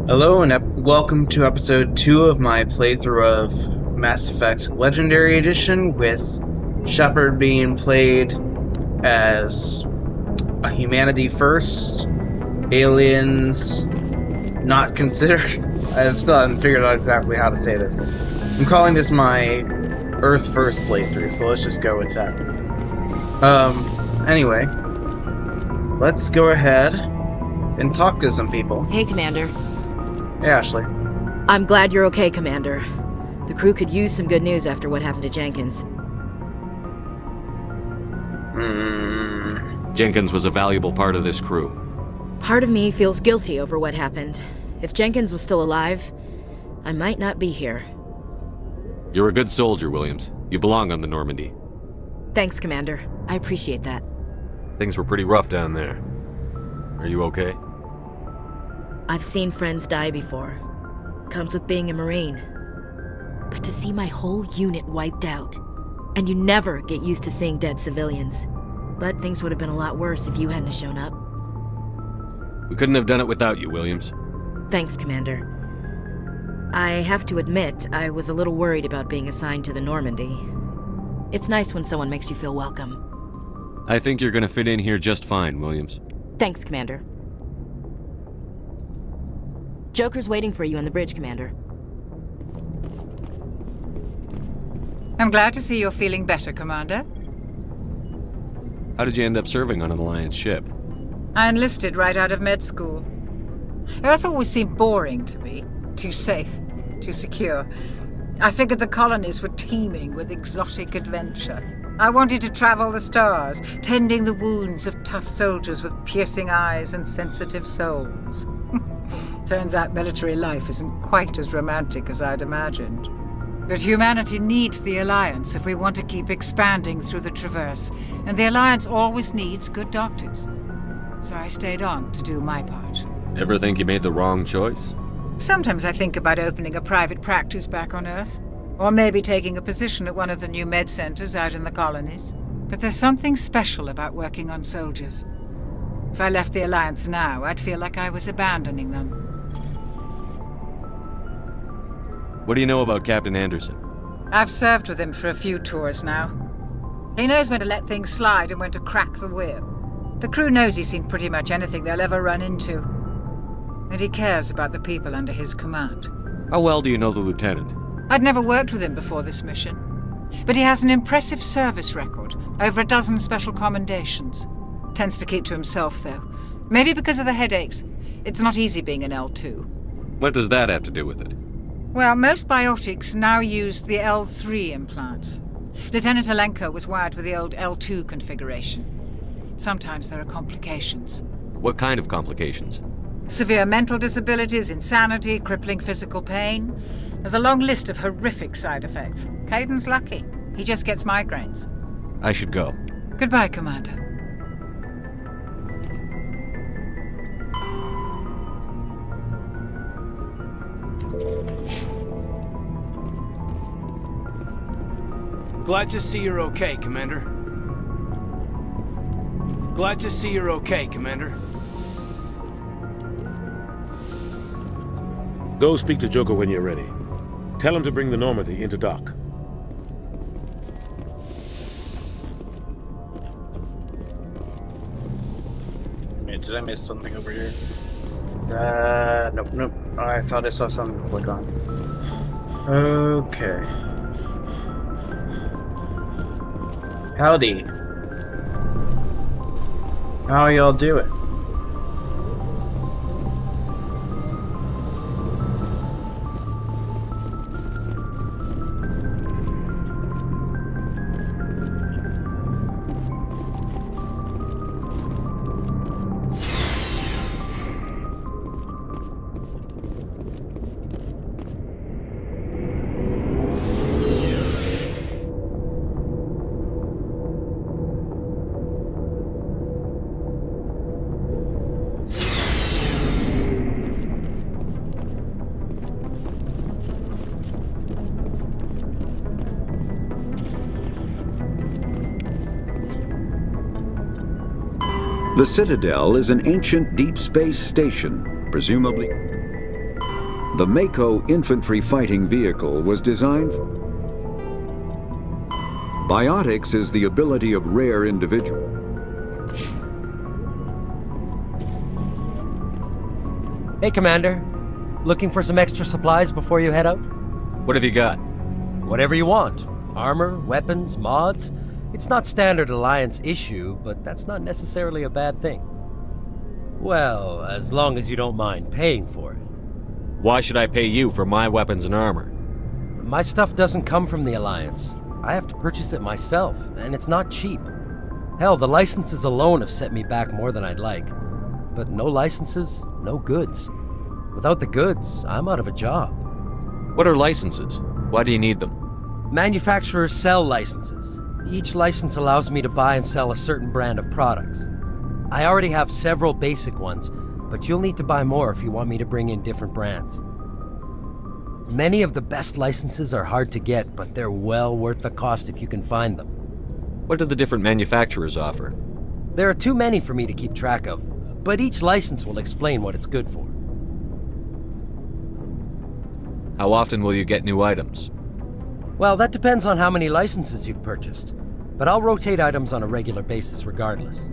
Hello and welcome to episode 2 of my playthrough of Mass Effect Legendary Edition, with Shepard being played as a humanity first, aliens not considered. I still haven't figured out exactly how to say this. I'm calling this my Earth first playthrough, so let's just go with that. Anyway, let's go ahead and talk to some people. Hey, Commander. Hey, Ashley. I'm glad you're okay, Commander. The crew could use some good news after what happened to Jenkins. Jenkins was a valuable part of this crew. Part of me feels guilty over what happened. If Jenkins was still alive, I might not be here. You're a good soldier, Williams. You belong on the Normandy. Thanks, Commander. I appreciate that. Things were pretty rough down there. Are you okay? I've seen friends die before. Comes with being a Marine. But to see my whole unit wiped out, and you never get used to seeing dead civilians. But things would have been a lot worse if you hadn't shown up. We couldn't have done it without you, Williams. Thanks, Commander. I have to admit, I was a little worried about being assigned to the Normandy. It's nice when someone makes you feel welcome. I think you're gonna fit in here just fine, Williams. Thanks, Commander. Joker's waiting for you on the bridge, Commander. I'm glad to see you're feeling better, Commander. How did you end up serving on an Alliance ship? I enlisted right out of med school. Earth always seemed boring to me. Too safe, too secure. I figured the colonies were teeming with exotic adventure. I wanted to travel the stars, tending the wounds of tough soldiers with piercing eyes and sensitive souls. Turns out military life isn't quite as romantic as I'd imagined. But humanity needs the Alliance if we want to keep expanding through the Traverse, and the Alliance always needs good doctors. So I stayed on to do my part. Ever think you made the wrong choice? Sometimes I think about opening a private practice back on Earth, or maybe taking a position at one of the new med centers out in the colonies. But there's something special about working on soldiers. If I left the Alliance now, I'd feel like I was abandoning them. What do you know about Captain Anderson? I've served with him for a few tours now. He knows when to let things slide and when to crack the whip. The crew knows he's seen pretty much anything they'll ever run into. And he cares about the people under his command. How well do you know the lieutenant? I'd never worked with him before this mission. But he has an impressive service record, over a dozen special commendations. Tends to keep to himself, though. Maybe because of the headaches. It's not easy being an L2. What does that have to do with it? Well, most biotics now use the L3 implants. Lieutenant Alenko was wired with the old L2 configuration. Sometimes there are complications. What kind of complications? Severe mental disabilities, insanity, crippling physical pain. There's a long list of horrific side effects. Caden's lucky. He just gets migraines. I should go. Goodbye, Commander. Glad to see you're okay, Commander. Glad to see you're okay, Commander. Go speak to Joker when you're ready. Tell him to bring the Normandy into dock. Wait, did I miss something over here? Nope. Oh, I thought I saw something to click on. Okay. Howdy. How y'all doing? The Citadel is an ancient deep space station, presumably... The Mako infantry fighting vehicle was designed. Biotics is the ability of rare individuals. Hey, Commander. Looking for some extra supplies before you head out? What have you got? Whatever you want. Armor, weapons, mods. It's not standard Alliance issue, but that's not necessarily a bad thing. Well, as long as you don't mind paying for it. Why should I pay you for my weapons and armor? My stuff doesn't come from the Alliance. I have to purchase it myself, and it's not cheap. Hell, the licenses alone have set me back more than I'd like. But no licenses, no goods. Without the goods, I'm out of a job. What are licenses? Why do you need them? Manufacturers sell licenses. Each license allows me to buy and sell a certain brand of products. I already have several basic ones, but you'll need to buy more if you want me to bring in different brands. Many of the best licenses are hard to get, but they're well worth the cost if you can find them. What do the different manufacturers offer? There are too many for me to keep track of, but each license will explain what it's good for. How often will you get new items? Well, that depends on how many licenses you've purchased, but I'll rotate items on a regular basis regardless.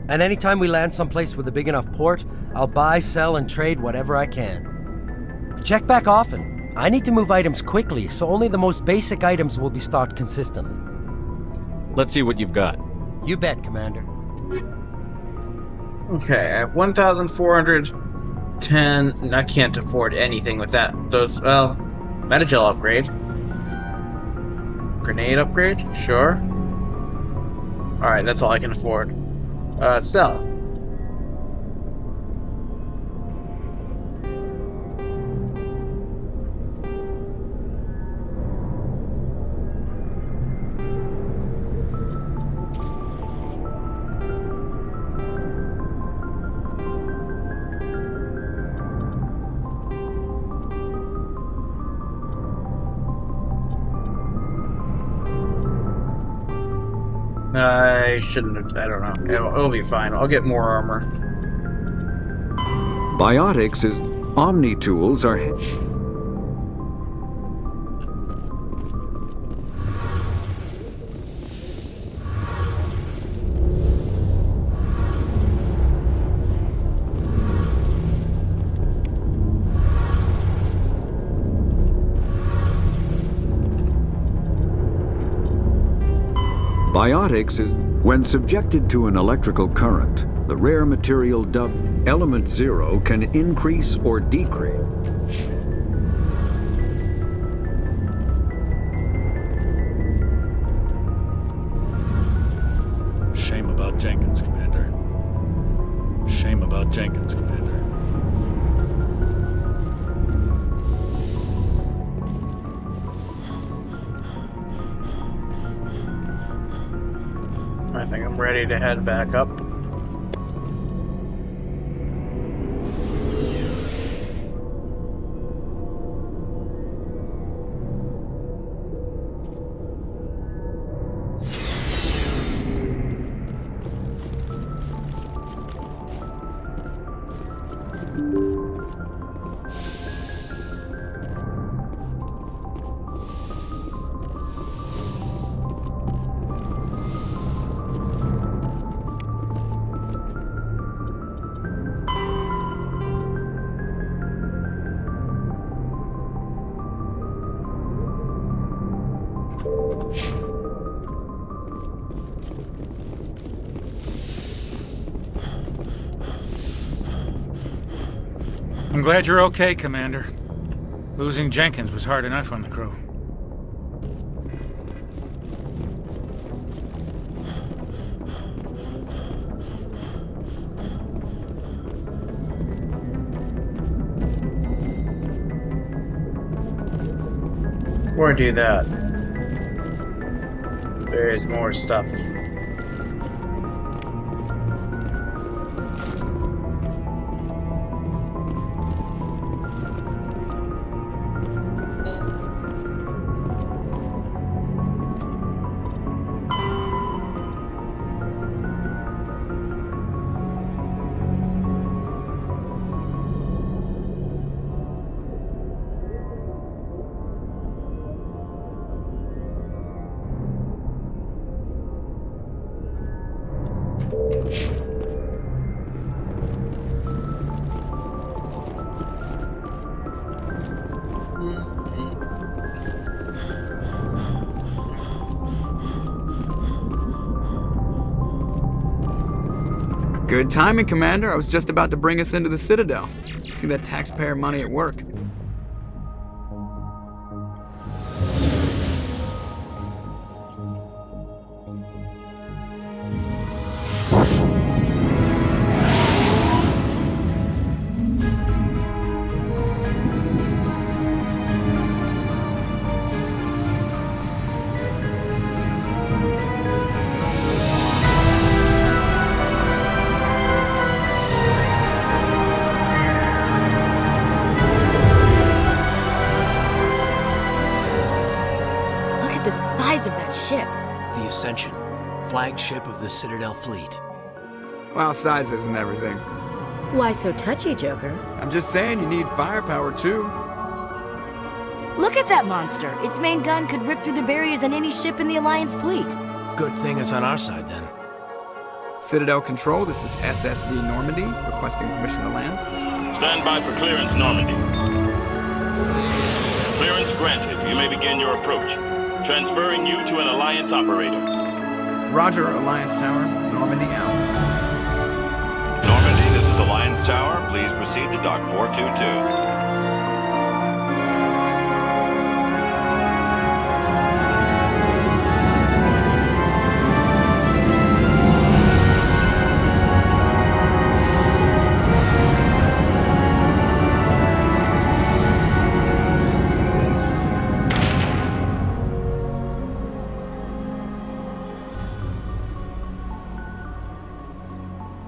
And anytime we land someplace with a big enough port, I'll buy, sell, and trade whatever I can. Check back often. I need to move items quickly, so only the most basic items will be stocked consistently. Let's see what you've got. You bet, Commander. Okay, I have 1,410. I can't afford anything with that. Those, well, Metagel upgrade. Grenade upgrade? Sure. Alright, that's all I can afford. Sell. I shouldn't have, I don't know. It'll be fine. I'll get more armor. Biotics is Omni tools are. Biotics is when subjected to an electrical current, the rare material dubbed Element Zero can increase or decrease. Shame about Jenkins, Commander. Shame about Jenkins, Commander. I think I'm ready to head back up. I'm glad you're okay, Commander. Losing Jenkins was hard enough on the crew. Or do that. There is more stuff. Good timing, Commander. I was just about to bring us into the Citadel. See that taxpayer money at work. Of that ship. The Ascension, flagship of the Citadel fleet. Well, size isn't everything. Why so touchy, Joker? I'm just saying you need firepower too. Look at that monster. Its main gun could rip through the barriers on any ship in the Alliance fleet. Good thing it's on our side then. Citadel Control, this is SSV Normandy, requesting permission to land. Stand by for clearance, Normandy. Clearance granted. You may begin your approach. Transferring you to an Alliance operator. Roger, Alliance Tower. Normandy out. Normandy, this is Alliance Tower. Please proceed to Dock 422.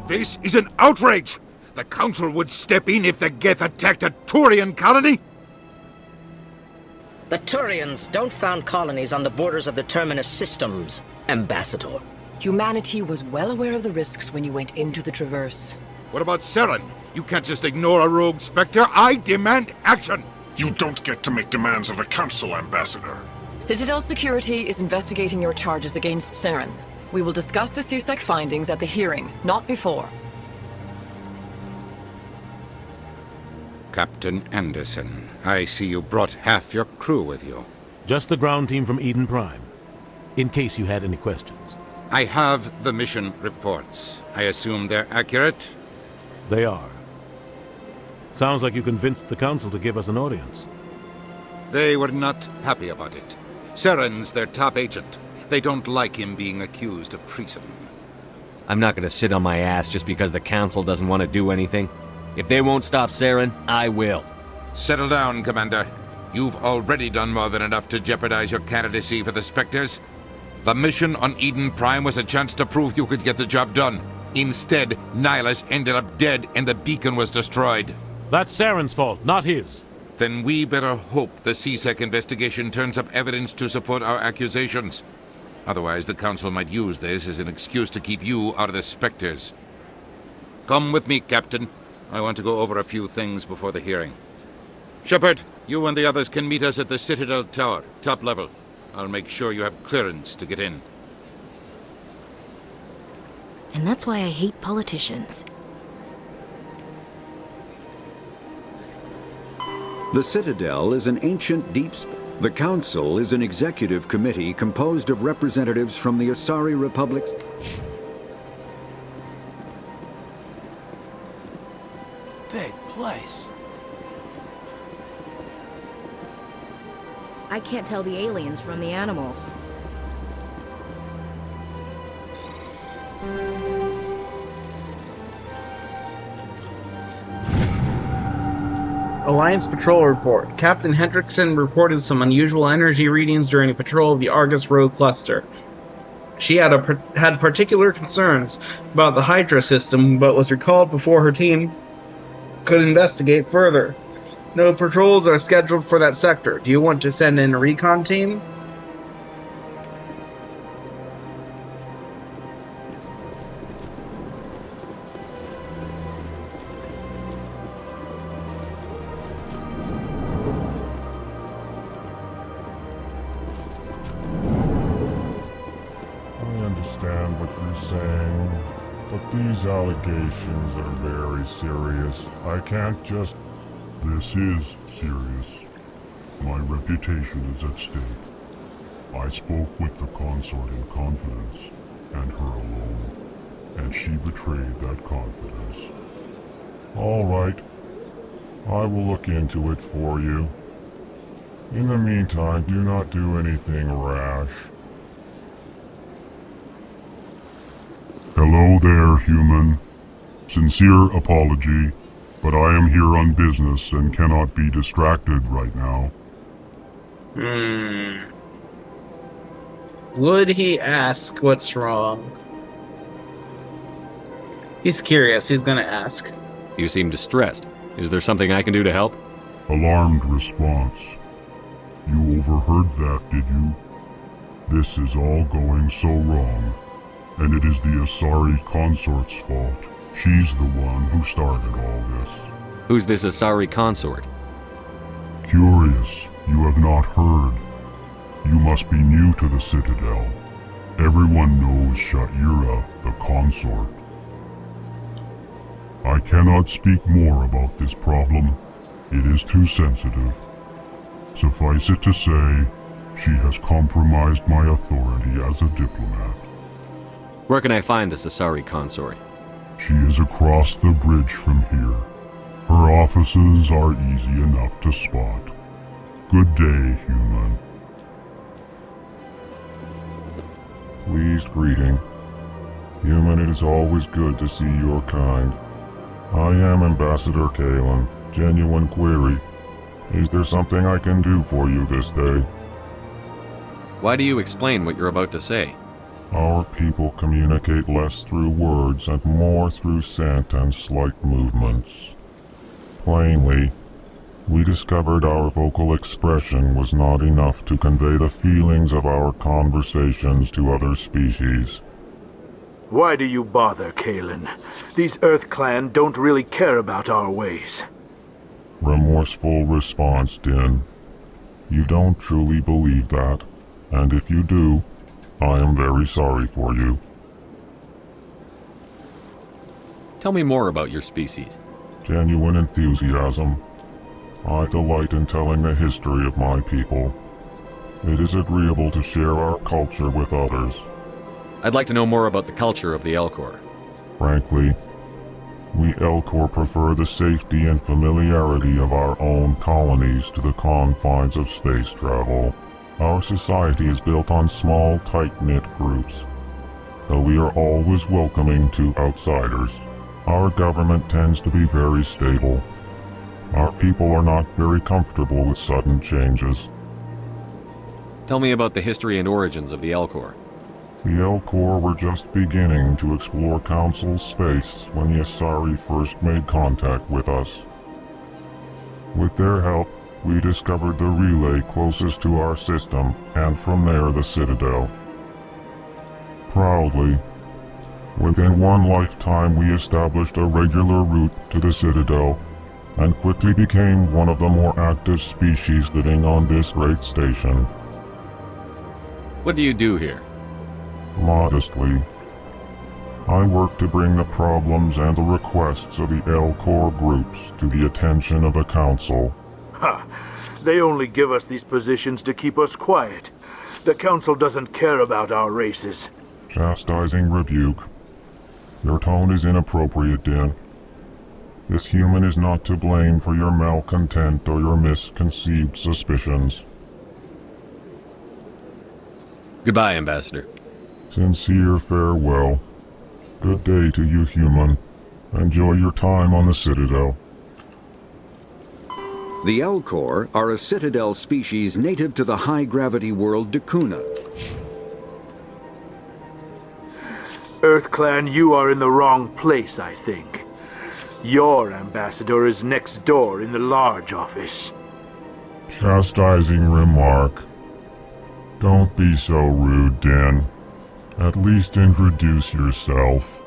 This is an outrage! The Council would step in if the Geth attacked a Turian colony? The Turians don't found colonies on the borders of the Terminus systems, Ambassador. Humanity was well aware of the risks when you went into the Traverse. What about Saren? You can't just ignore a rogue Spectre. I demand action! You don't get to make demands of the Council, Ambassador. Citadel Security is investigating your charges against Saren. We will discuss the CSEC findings at the hearing, not before. Captain Anderson, I see you brought half your crew with you. Just the ground team from Eden Prime, in case you had any questions. I have the mission reports. I assume they're accurate? They are. Sounds like you convinced the Council to give us an audience. They were not happy about it. Saren's their top agent. They don't like him being accused of treason. I'm not gonna sit on my ass just because the Council doesn't want to do anything. If they won't stop Saren, I will. Settle down, Commander. You've already done more than enough to jeopardize your candidacy for the Spectres. The mission on Eden Prime was a chance to prove you could get the job done. Instead, Nihilus ended up dead and the beacon was destroyed. That's Saren's fault, not his. Then we better hope the CSEC investigation turns up evidence to support our accusations. Otherwise, the Council might use this as an excuse to keep you out of the Spectres. Come with me, Captain. I want to go over a few things before the hearing. Shepard, you and the others can meet us at the Citadel Tower, top level. I'll make sure you have clearance to get in. And that's why I hate politicians. The Citadel is an ancient deep space. The Council is an executive committee composed of representatives from the Asari Republics. Big place. I can't tell the aliens from the animals. Alliance Patrol Report. Captain Hendrickson reported some unusual energy readings during a patrol of the Argus Road cluster. She had particular concerns about the Hydra system, but was recalled before her team could investigate further. No patrols are scheduled for that sector. Do you want to send in a recon team? What you're saying, but these allegations are very serious. I can't just... This is serious. My reputation is at stake. I spoke with the consort in confidence, and her alone. and she betrayed that confidence. All right. I will look into it for you. In the meantime, do not do anything rash. Hello there, human. Sincere apology, but I am here on business and cannot be distracted right now. Would he ask what's wrong? He's curious. He's gonna ask. You seem distressed. Is there something I can do to help? Alarmed response. You overheard that, did you? This is all going so wrong, and it is the Asari consort's fault. She's the one who started all this. Who's this Asari consort? Curious, you have not heard. You must be new to the Citadel. Everyone knows Sha'ira, the consort. I cannot speak more about this problem. It is too sensitive. Suffice it to say, she has compromised my authority as a diplomat. Where can I find this Asari consort? She is across the bridge from here. Her offices are easy enough to spot. Good day, human. Pleased greeting. Human, it is always good to see your kind. I am Ambassador Kalen. Genuine query. Is there something I can do for you this day? Why do you explain what you're about to say? Our people communicate less through words and more through scent and slight movements. Plainly, we discovered our vocal expression was not enough to convey the feelings of our conversations to other species. Why do you bother, Kalen? These Earth Clan don't really care about our ways. Remorseful response, Din. You don't truly believe that, and if you do, I am very sorry for you. Tell me more about your species. Genuine enthusiasm. I delight in telling the history of my people. It is agreeable to share our culture with others. I'd like to know more about the culture of the Elcor. Frankly, we Elcor prefer the safety and familiarity of our own colonies to the confines of space travel. Our society is built on small, tight-knit groups. Though we are always welcoming to outsiders, our government tends to be very stable. Our people are not very comfortable with sudden changes. Tell me about the history and origins of the Elcor. The Elcor were just beginning to explore Council space when the Asari first made contact with us. With their help, we discovered the relay closest to our system, and from there the Citadel. Proudly, within one lifetime we established a regular route to the Citadel, and quickly became one of the more active species living on this great station. What do you do here? Modestly, I work to bring the problems and the requests of the Elcor groups to the attention of the Council. Ha! They only give us these positions to keep us quiet. The Council doesn't care about our races. Chastising rebuke. Your tone is inappropriate, Din. This human is not to blame for your malcontent or your misconceived suspicions. Goodbye, Ambassador. Sincere farewell. Good day to you, human. Enjoy your time on the Citadel. The Elcor are a Citadel species native to the high-gravity world Dakuna. Earth Clan, you are in the wrong place, I think. Your ambassador is next door in the large office. Chastising remark. Don't be so rude, Din. At least introduce yourself.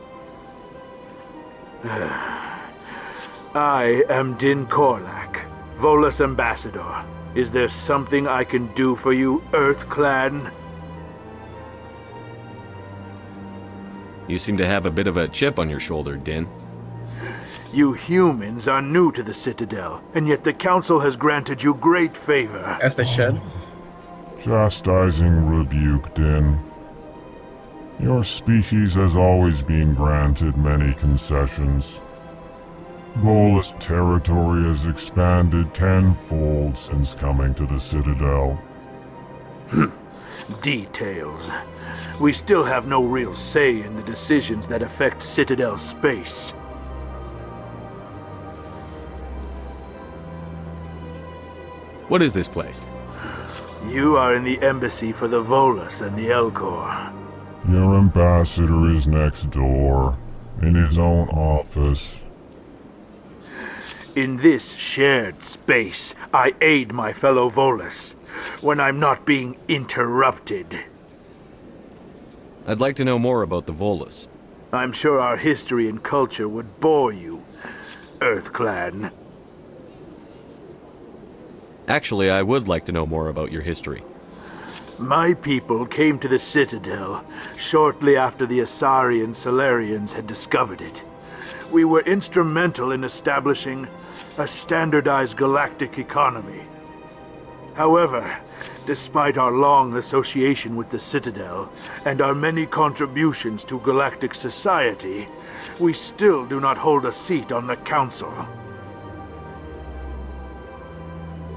I am Din Korlak, Volus Ambassador. Is there something I can do for you, Earth Clan? You seem to have a bit of a chip on your shoulder, Din. You humans are new to the Citadel, and yet the Council has granted you great favor. As they should. Chastising rebuke, Din. Your species has always been granted many concessions. Volus territory has expanded tenfold since coming to the Citadel. Details. We still have no real say in the decisions that affect Citadel space. What is this place? You are in the embassy for the Volus and the Elcor. Your ambassador is next door, in his own office. In this shared space, I aid my fellow Volus when I'm not being interrupted. I'd like to know more about the Volus. I'm sure our history and culture would bore you, EarthClan. Actually, I would like to know more about your history. My people came to the Citadel shortly after the Asari and Solarians had discovered it. We were instrumental in establishing a standardized galactic economy. However, despite our long association with the Citadel and our many contributions to galactic society, we still do not hold a seat on the Council.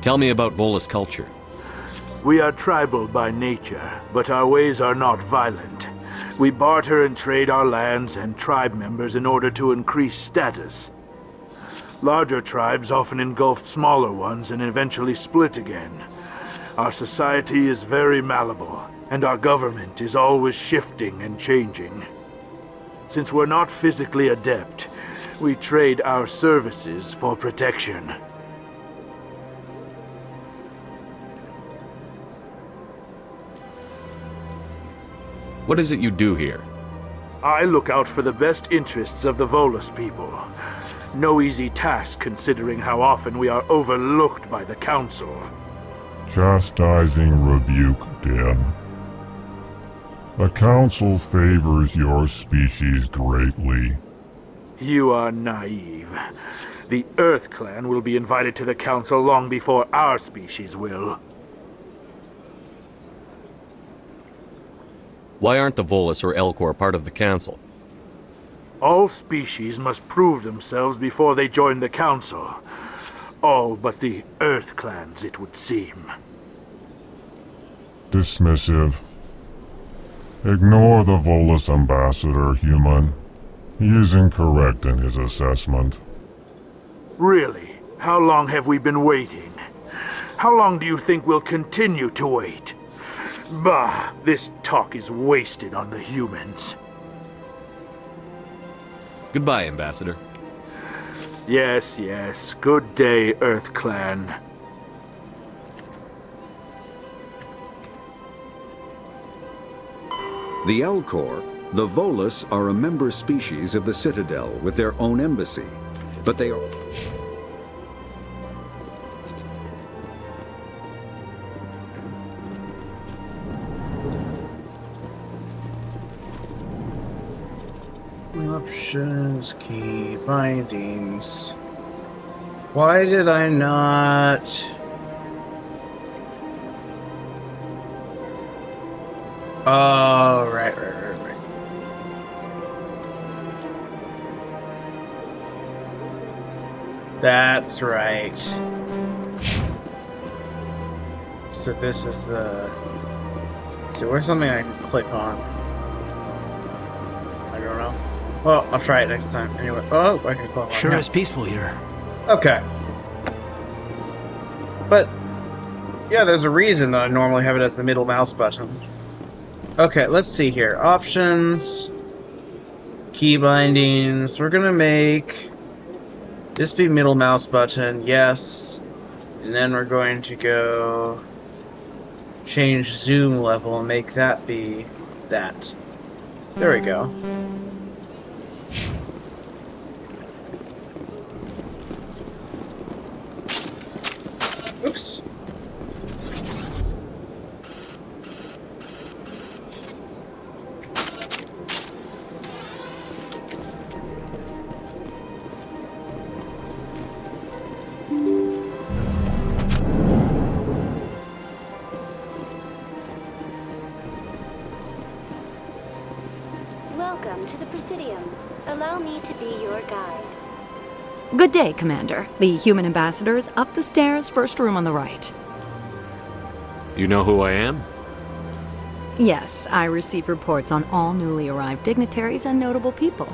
Tell me about Volus culture. We are tribal by nature, but our ways are not violent. We barter and trade our lands and tribe members in order to increase status. Larger tribes often engulf smaller ones and eventually split again. Our society is very malleable, and our government is always shifting and changing. Since we're not physically adept, we trade our services for protection. What is it you do here? I look out for the best interests of the Volus people. No easy task considering how often we are overlooked by the Council. Chastising rebuke, Den. The Council favors your species greatly. You are naive. The EarthClan will be invited to the Council long before our species will. Why aren't the Volus or Elcor part of the Council? All species must prove themselves before they join the Council. All but the EarthClans, it would seem. Dismissive. Ignore the Volus ambassador, human. He is incorrect in his assessment. Really? How long have we been waiting? How long do you think we'll continue to wait? Bah, this talk is wasted on the humans. Goodbye, Ambassador. Yes, yes. Good day, EarthClan. The Elcor, the Volus, are a member species of the Citadel with their own embassy, but they are... Options, key bindings. Why did I not... Oh, right. That's right. So this is the... So where's something I can click on? I don't know. Well, I'll try it next time. Anyway. Oh, I can click on. Sure is peaceful here. Okay. But, yeah, there's a reason that I normally have it as the middle mouse button. Okay, let's see here. Options. Key bindings. We're gonna make this be middle mouse button, yes. And then we're going to go change zoom level and make that be that. There we go. Oops. allow me to be your guide. Good day, Commander. The human ambassador is up the stairs, first room on the right. You know who I am? Yes, I receive reports on all newly arrived dignitaries and notable people.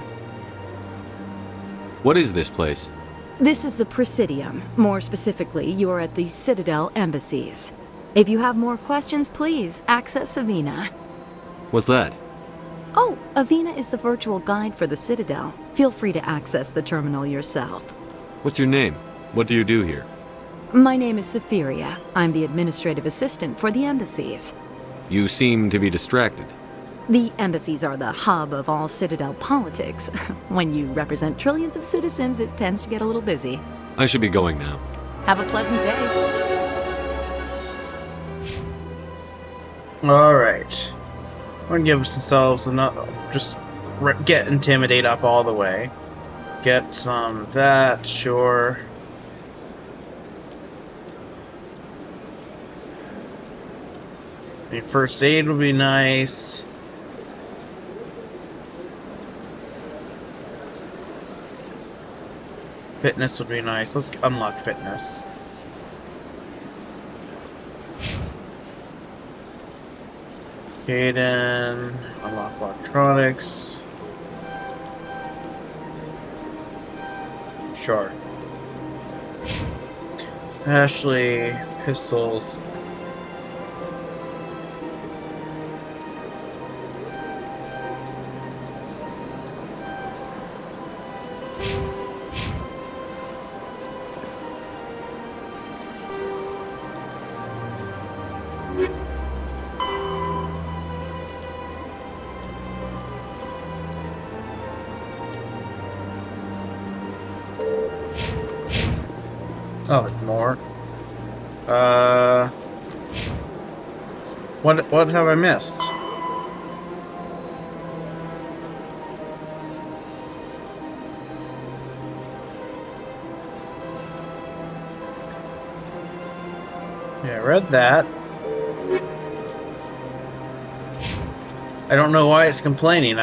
What is this place? This is the Presidium. More specifically, you are at the Citadel embassies. If you have more questions, please access Avina. What's that? Oh, Avina is the virtual guide for the Citadel. Feel free to access the terminal yourself. What's your name? What do you do here? My name is Safiria. I'm the administrative assistant for the embassies. You seem to be distracted. The embassies are the hub of all Citadel politics. When you represent trillions of citizens, it tends to get a little busy. I should be going now. Have a pleasant day. Alright. We're gonna give ourselves enough. Just get Intimidate up all the way. Get some of that, sure. First aid would be nice. Fitness would be nice. Let's unlock fitness. Gaiden, unlock electronics. Sure. Ashley, pistols. Oh, there's more. What have I missed? Yeah, I read that. I don't know why it's complaining.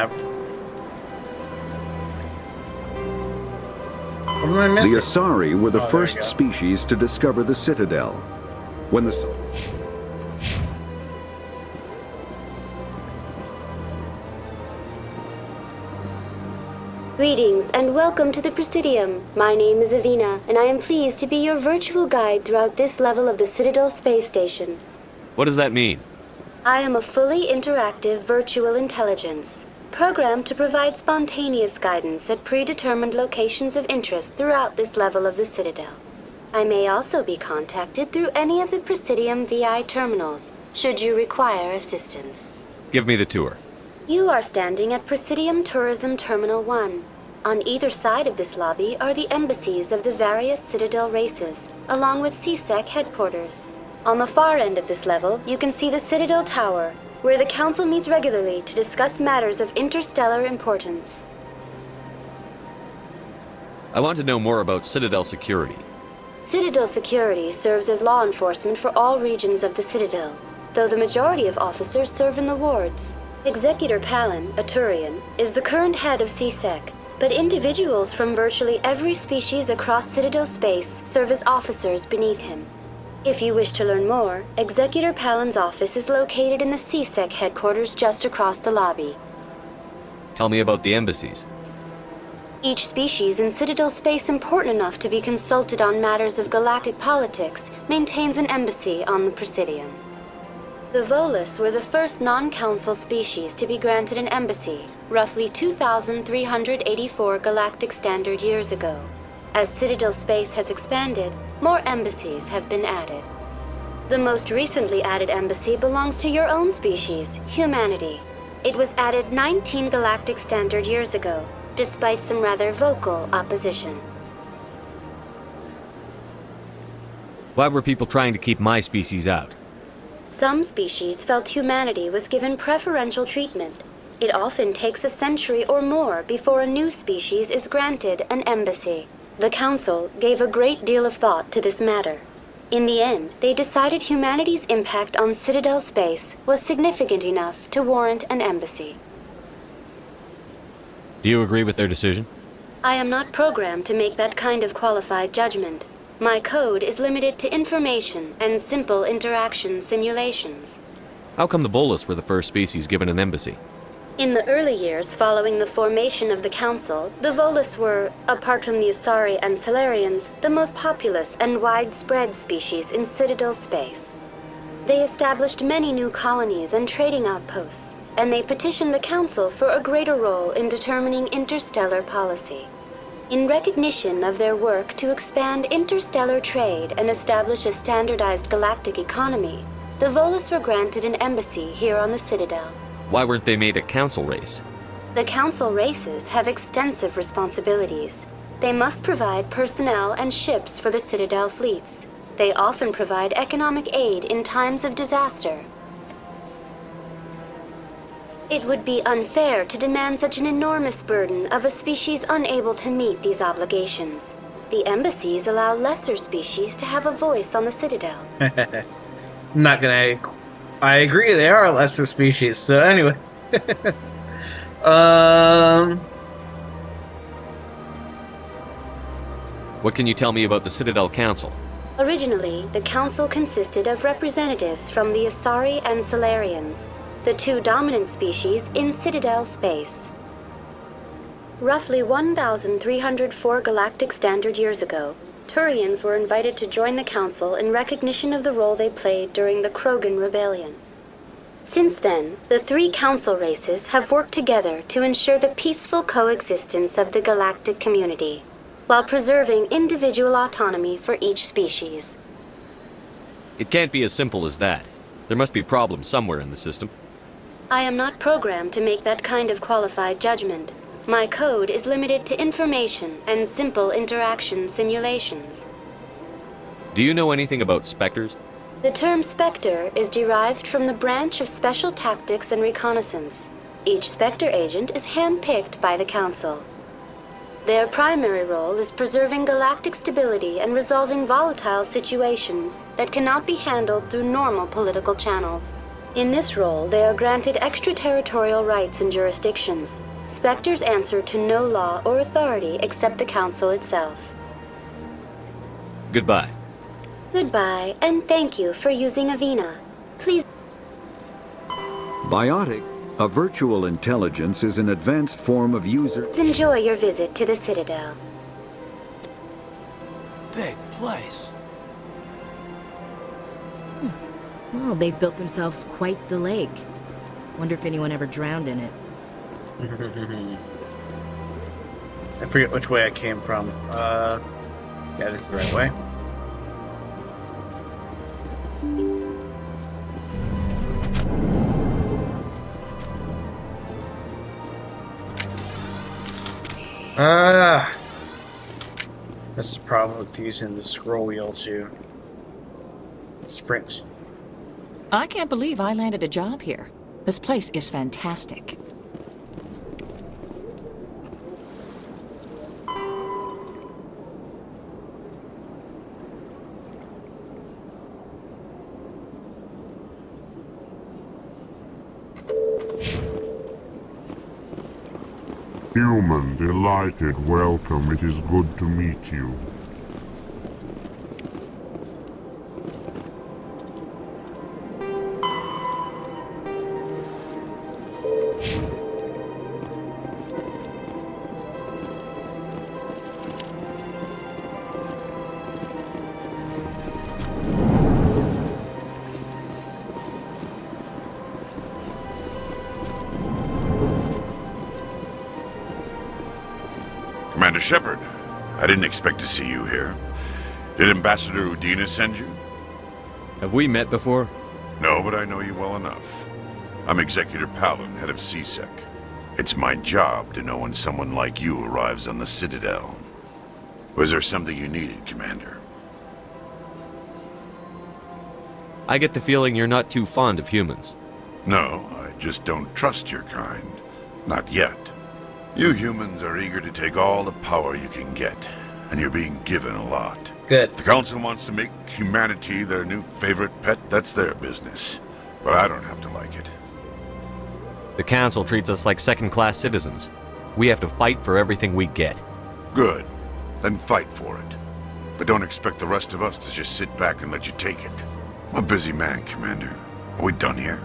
What am I missing? The Asari were the first species to discover the Citadel. When the... Greetings and welcome to the Presidium. My name is Avina, and I am pleased to be your virtual guide throughout this level of the Citadel space station. What does that mean? I am a fully interactive virtual intelligence, programmed to provide spontaneous guidance at predetermined locations of interest throughout this level of the Citadel. I may also be contacted through any of the Presidium VI terminals, should you require assistance. Give me the tour. You are standing at Presidium Tourism Terminal 1. On either side of this lobby are the embassies of the various Citadel races, along with CSEC headquarters. On the far end of this level, you can see the Citadel Tower, where the Council meets regularly to discuss matters of interstellar importance. I want to know more about Citadel security. Citadel security serves as law enforcement for all regions of the Citadel, though the majority of officers serve in the wards. Executor Palin, a Turian, is the current head of CSEC, but individuals from virtually every species across Citadel space serve as officers beneath him. If you wish to learn more, Executor Palin's office is located in the CSEC headquarters just across the lobby. Tell me about the embassies. Each species in Citadel space important enough to be consulted on matters of galactic politics maintains an embassy on the Presidium. The Volus were the first non-council species to be granted an embassy, roughly 2,384 galactic standard years ago. As Citadel space has expanded, more embassies have been added. The most recently added embassy belongs to your own species, humanity. It was added 19 galactic standard years ago, despite some rather vocal opposition. Why were people trying to keep my species out? Some species felt humanity was given preferential treatment. It often takes a century or more before a new species is granted an embassy. The Council gave a great deal of thought to this matter. In the end, they decided humanity's impact on Citadel space was significant enough to warrant an embassy. Do you agree with their decision? I am not programmed to make that kind of qualified judgment. My code is limited to information and simple interaction simulations. How come the Volus were the first species given an embassy? In the early years following the formation of the Council, the Volus were, apart from the Asari and Solarians, the most populous and widespread species in Citadel space. They established many new colonies and trading outposts, and they petitioned the Council for a greater role in determining interstellar policy. In recognition of their work to expand interstellar trade and establish a standardized galactic economy, the Volus were granted an embassy here on the Citadel. Why weren't they made a council race? The Council races have extensive responsibilities. They must provide personnel and ships for the Citadel fleets. They often provide economic aid in times of disaster. It would be unfair to demand such an enormous burden of a species unable to meet these obligations. The embassies allow lesser species to have a voice on the Citadel. Not gonna... I agree, they are a lesser species, so anyway. What can you tell me about the Citadel Council? Originally, the Council consisted of representatives from the Asari and Solarians, the two dominant species in Citadel space. Roughly 1,304 galactic standard years ago, Turians were invited to join the Council in recognition of the role they played during the Krogan Rebellion. Since then, the three Council races have worked together to ensure the peaceful coexistence of the galactic community, while preserving individual autonomy for each species. It can't be as simple as that. There must be problems somewhere in the system. I am not programmed to make that kind of qualified judgment. My code is limited to information and simple interaction simulations. Do you know anything about Spectres? The term Spectre is derived from the branch of Special Tactics and Reconnaissance. Each Spectre agent is handpicked by the Council. Their primary role is preserving galactic stability and resolving volatile situations that cannot be handled through normal political channels. In this role, they are granted extraterritorial rights and jurisdictions. Spectres answer to no law or authority except the Council itself. Goodbye. Goodbye, and thank you for using Avina. Please... Biotic, a virtual intelligence, is an advanced form of user... enjoy your visit to the Citadel. Big place. Well, they've built themselves quite the lake. Wonder if anyone ever drowned in it. I forget which way I came from. Yeah, this is the right way. That's the problem with using the scroll wheel to sprint. I can't believe I landed a job here. This place is fantastic. Human, delighted, welcome. It is good to meet you. Commander Shepard, I didn't expect to see you here. Did Ambassador Udina send you? Have we met before? No, but I know you well enough. I'm Executor Palin, head of CSEC. It's my job to know when someone like you arrives on the Citadel. Was there something you needed, Commander? I get the feeling you're not too fond of humans. No, I just don't trust your kind. Not yet. You humans are eager to take all the power you can get, and you're being given a lot. Good. If the Council wants to make humanity their new favorite pet, that's their business. But I don't have to like it. The Council treats us like second-class citizens. We have to fight for everything we get. Good. Then fight for it. But don't expect the rest of us to just sit back and let you take it. I'm a busy man, Commander. Are we done here?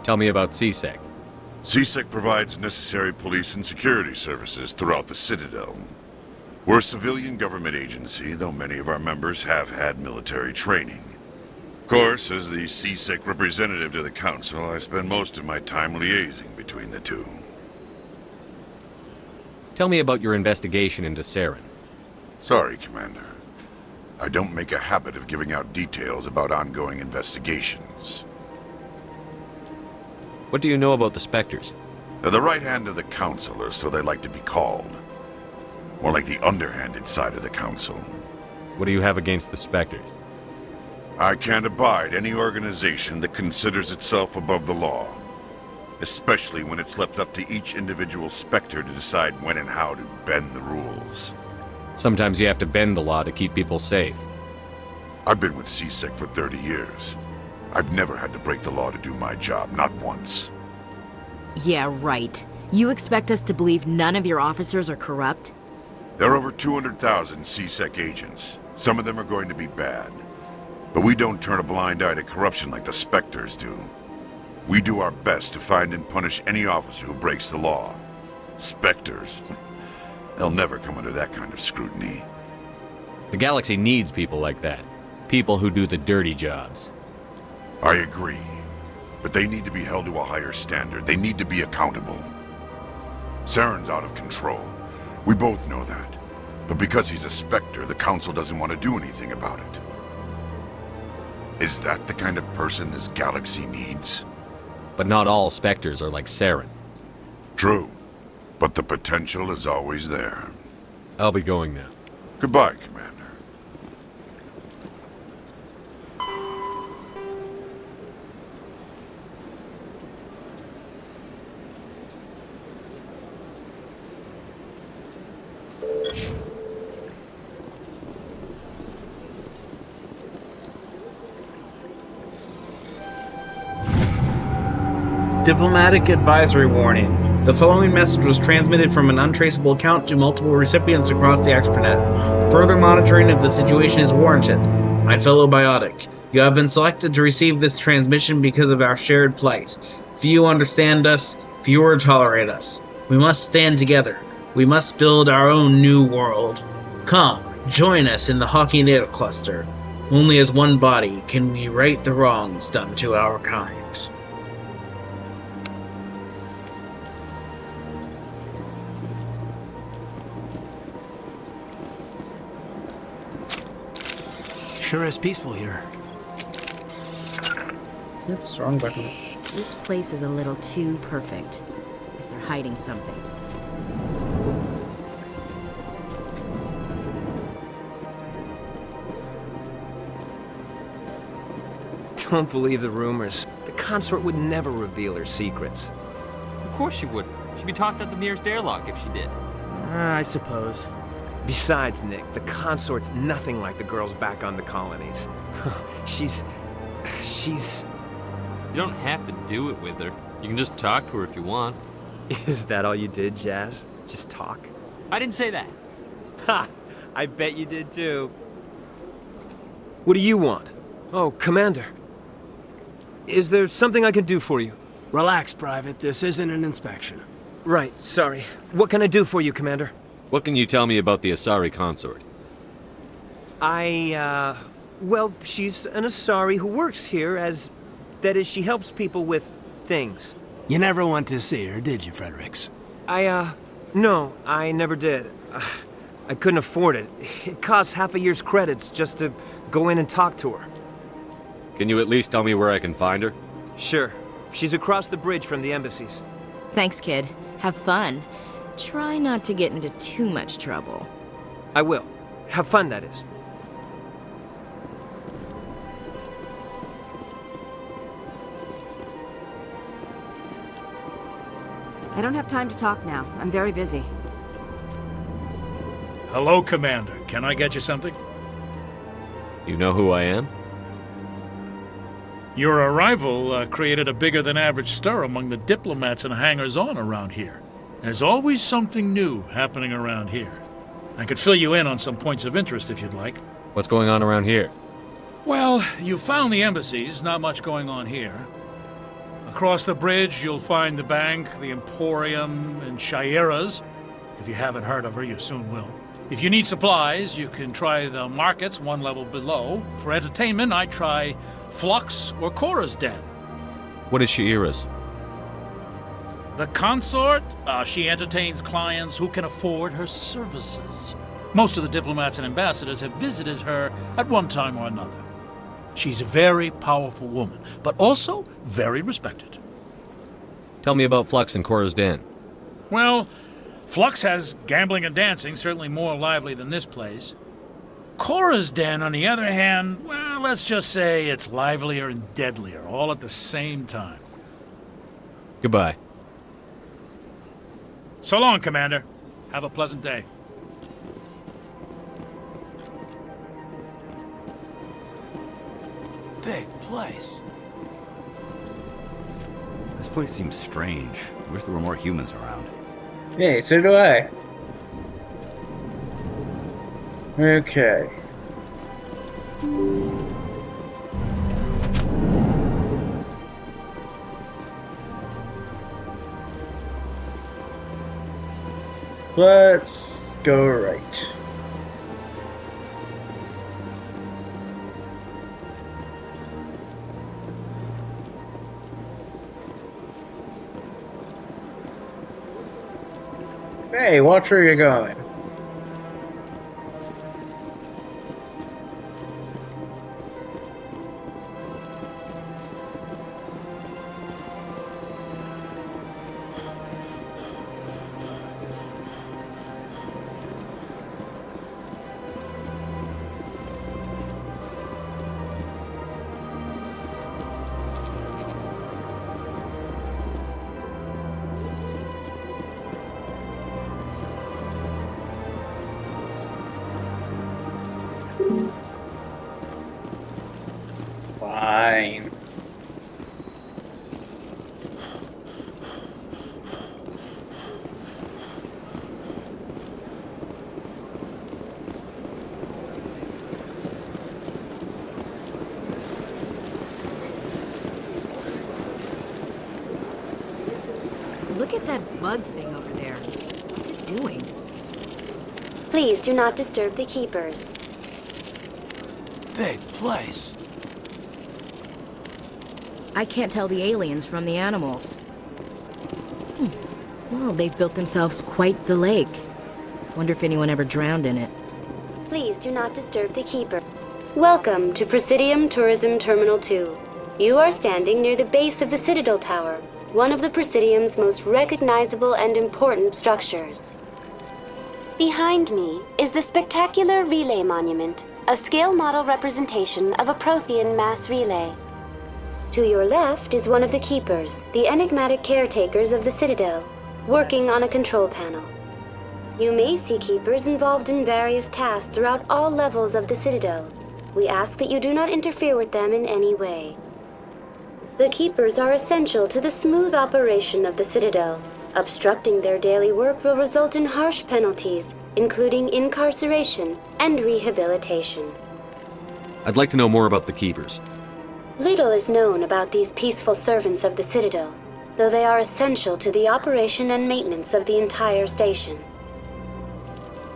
Tell me about CSEC. CSEC provides necessary police and security services throughout the Citadel. We're a civilian government agency, though many of our members have had military training. Of course, as the CSEC representative to the Council, I spend most of my time liaising between the two. Tell me about your investigation into Saren. Sorry, Commander. I don't make a habit of giving out details about ongoing investigations. What do you know about the Spectres? They're the right hand of the Council, or so they like to be called. More like the underhanded side of the Council. What do you have against the Spectres? I can't abide any organization that considers itself above the law. Especially when it's left up to each individual Spectre to decide when and how to bend the rules. Sometimes you have to bend the law to keep people safe. I've been with CSEC for 30 years. I've never had to break the law to do my job, not once. Yeah, right. You expect us to believe none of your officers are corrupt? There are over 200,000 CSEC agents. Some of them are going to be bad. But we don't turn a blind eye to corruption like the Spectres do. We do our best to find and punish any officer who breaks the law. Spectres. They'll never come under that kind of scrutiny. The galaxy needs people like that. People who do the dirty jobs. I agree. But they need to be held to a higher standard. They need to be accountable. Saren's out of control. We both know that. But because he's a Spectre, the Council doesn't want to do anything about it. Is that the kind of person this galaxy needs? But not all Spectres are like Saren. True. But the potential is always there. I'll be going now. Goodbye, Commander. Diplomatic advisory warning. The following message was transmitted from an untraceable account to multiple recipients across the extranet. Further monitoring of the situation is warranted. My fellow Biotic, you have been selected to receive this transmission because of our shared plight. Few understand us, fewer tolerate us. We must stand together. We must build our own new world. Come, join us in the Hawking Data Cluster. Only as one body can we right the wrongs done to our kind. Sure is peaceful here. What's wrong with me? This place is a little too perfect. Like they're hiding something. Don't believe the rumors. The consort would never reveal her secrets. Of course she wouldn't. She'd be tossed out the nearest airlock if she did. I suppose. Besides, Nick, the consort's nothing like the girls back on the colonies. She's... You don't have to do it with her. You can just talk to her if you want. Is that all you did, Jazz? Just talk? I didn't say that. Ha! I bet you did too. What do you want? Oh, Commander. Is there something I can do for you? Relax, Private. This isn't an inspection. Right, sorry. What can I do for you, Commander? What can you tell me about the Asari consort? Well, she's an Asari who works here as... That is, she helps people with things. You never went to see her, did you, Fredericks? No, I never did. I couldn't afford it. It costs half a year's credits just to go in and talk to her. Can you at least tell me where I can find her? Sure. She's across the bridge from the embassies. Thanks, kid. Have fun. Try not to get into too much trouble. I will. Have fun, that is. I don't have time to talk now. I'm very busy. Hello, Commander. Can I get you something? You know who I am? Your arrival created a bigger-than-average stir among the diplomats and hangers-on around here. There's always something new happening around here. I could fill you in on some points of interest if you'd like. What's going on around here? Well, you found the embassies, not much going on here. Across the bridge, you'll find the bank, the Emporium, and Shaira's. If you haven't heard of her, you soon will. If you need supplies, you can try the markets one level below. For entertainment, I'd try Flux or Cora's Den. What is Shaira's? The consort, she entertains clients who can afford her services. Most of the diplomats and ambassadors have visited her at one time or another. She's a very powerful woman, but also very respected. Tell me about Flux and Cora's Den. Well, Flux has gambling and dancing, certainly more lively than this place. Cora's Den, on the other hand, well, let's just say it's livelier and deadlier, all at the same time. Goodbye. So long, Commander. Have a pleasant day. Big place. This place seems strange. I wish there were more humans around. Hey, so do I. Okay. Let's go right. Hey, watch where you're going. Fine. Look at that bug thing over there. What's it doing? Please do not disturb the keepers. Big place. I can't tell the aliens from the animals. Well, they've built themselves quite the lake. Wonder if anyone ever drowned in it. Please do not disturb the keeper. Welcome to Presidium Tourism Terminal 2. You are standing near the base of the Citadel Tower, one of the Presidium's most recognizable and important structures. Behind me is the spectacular Relay Monument, a scale model representation of a Prothean mass relay. To your left is one of the keepers, the enigmatic caretakers of the Citadel, working on a control panel. You may see keepers involved in various tasks throughout all levels of the Citadel. We ask that you do not interfere with them in any way. The keepers are essential to the smooth operation of the Citadel. Obstructing their daily work will result in harsh penalties, including incarceration and rehabilitation. I'd like to know more about the Keepers. Little is known about these peaceful servants of the Citadel, though they are essential to the operation and maintenance of the entire station.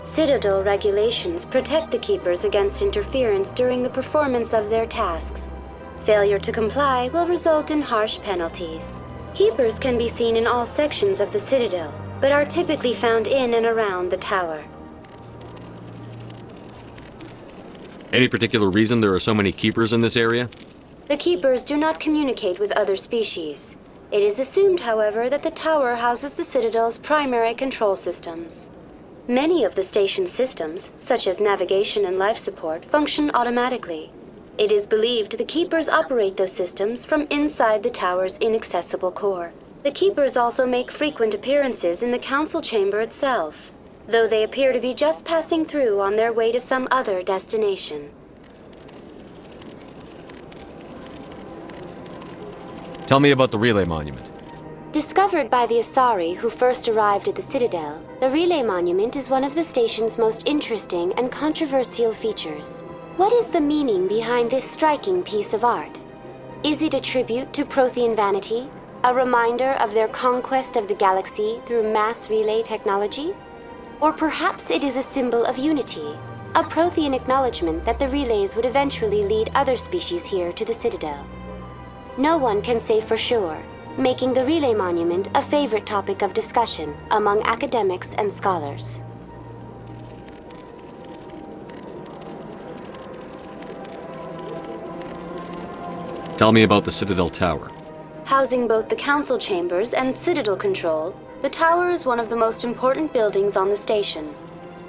Citadel regulations protect the Keepers against interference during the performance of their tasks. Failure to comply will result in harsh penalties. Keepers can be seen in all sections of the Citadel, but are typically found in and around the tower. Any particular reason there are so many Keepers in this area? The Keepers do not communicate with other species. It is assumed, however, that the tower houses the Citadel's primary control systems. Many of the station's systems, such as navigation and life support, function automatically. It is believed the Keepers operate those systems from inside the tower's inaccessible core. The Keepers also make frequent appearances in the council chamber itself, though they appear to be just passing through on their way to some other destination. Tell me about the Relay Monument. Discovered by the Asari who first arrived at the Citadel, the Relay Monument is one of the station's most interesting and controversial features. What is the meaning behind this striking piece of art? Is it a tribute to Prothean vanity? A reminder of their conquest of the galaxy through mass relay technology? Or perhaps it is a symbol of unity, a Prothean acknowledgement that the relays would eventually lead other species here to the Citadel. No one can say for sure, making the Relay Monument a favorite topic of discussion among academics and scholars. Tell me about the Citadel Tower. Housing both the council chambers and Citadel control, the tower is one of the most important buildings on the station.